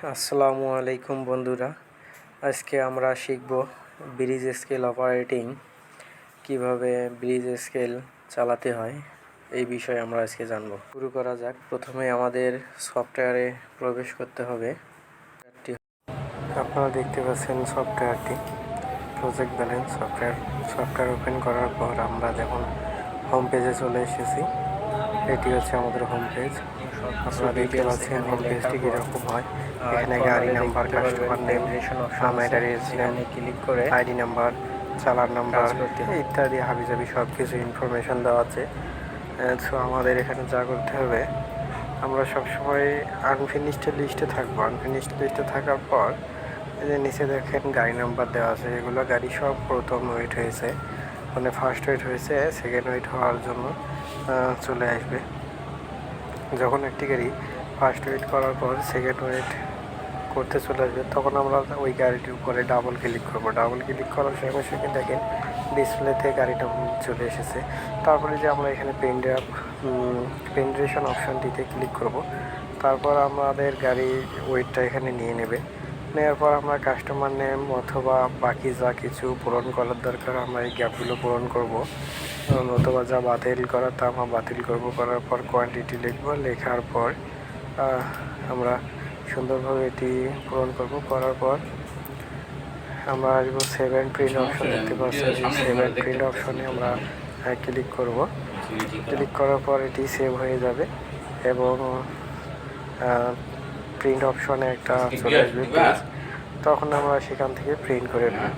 আসসালামু আলাইকুম বন্ধুরা, আজকে আমরা শিখব ব্রিজ স্কেল অপারেটিং, কিভাবে ব্রিজ স্কেল চালাতে হয় এই বিষয়ে আমরা আজকে জানব। শুরু করা যাক। প্রথমে আমাদের সফটওয়্যারে প্রবেশ করতে হবে। আপনারা দেখতে পাচ্ছেন সফটওয়্যারটি প্রজেক্ট ব্যালেন্স সফটওয়্যার ওপেন করার পর আমরা যখন হোম পেজে চলে এসেছি, এটি হচ্ছে আমাদের হোম পেজ। আপনারা দেখতে পাচ্ছেন হোম পেজটি কীরকম হয়। এখানে গাড়ি নাম্বার, কাস্টমার নেম, এখানে ক্লিক করে আইডি নাম্বার, চালান নাম্বার ইত্যাদি হাবিজাবি সব কিছু ইনফরমেশন দেওয়া আছে। সো আমাদের এখানে যা করতে হবে, আমরা সবসময় আনফিনিশড লিস্টে থাকবো। আনফিনিশড লিস্টে থাকার পর এই যে নিচে দেখেন গাড়ি নাম্বার দেওয়া আছে, এগুলো গাড়ি সব প্রথম ওয়েট হয়েছে, মানে ফার্স্ট ওয়েট হয়েছে, সেকেন্ড ওয়েট হওয়ার জন্য চলে আসবে। যখন একটি গাড়ি ফার্স্ট ওয়েট করার পর সেকেন্ড ওয়েট করতে চলে আসবে, তখন আমরা ওই গাড়িটির উপরে ডাবল ক্লিক করব। ডাবল ক্লিক করার সঙ্গে সঙ্গে দেখেন ডিসপ্লেতে গাড়িটা চলে এসেছে। তারপরে যে আমরা এখানে পেনড্রেশন অপশানটিতে ক্লিক করব। তারপর আমাদের গাড়ির ওয়েটটা এখানে নিয়ে নেবে। নেওয়ার পর আমরা কাস্টমার নেম অথবা বাকি যা কিছু পূরণ করার দরকার আমরা এই গ্যাপগুলো পূরণ করব, অথবা যা বাতিল করার তা আমরা বাতিল করব। করার পর কোয়ান্টিটি লিখব, লেখার পর আমরা সুন্দরভাবে এটি পূরণ করব। করার পর আমরা আসবো সেভ অ্যান্ড প্রিন্ট অপশন, দেখতে পাচ্ছি সেভ অ্যান্ড প্রিন্ট অপশনে আমরা ক্লিক করব। ক্লিক করার পর এটি সেভ হয়ে যাবে এবং প্রিন্ট অপশনে একটা চলে আসবে পেজ, তখন আমরা সেখান থেকে প্রিন্ট করে নেব।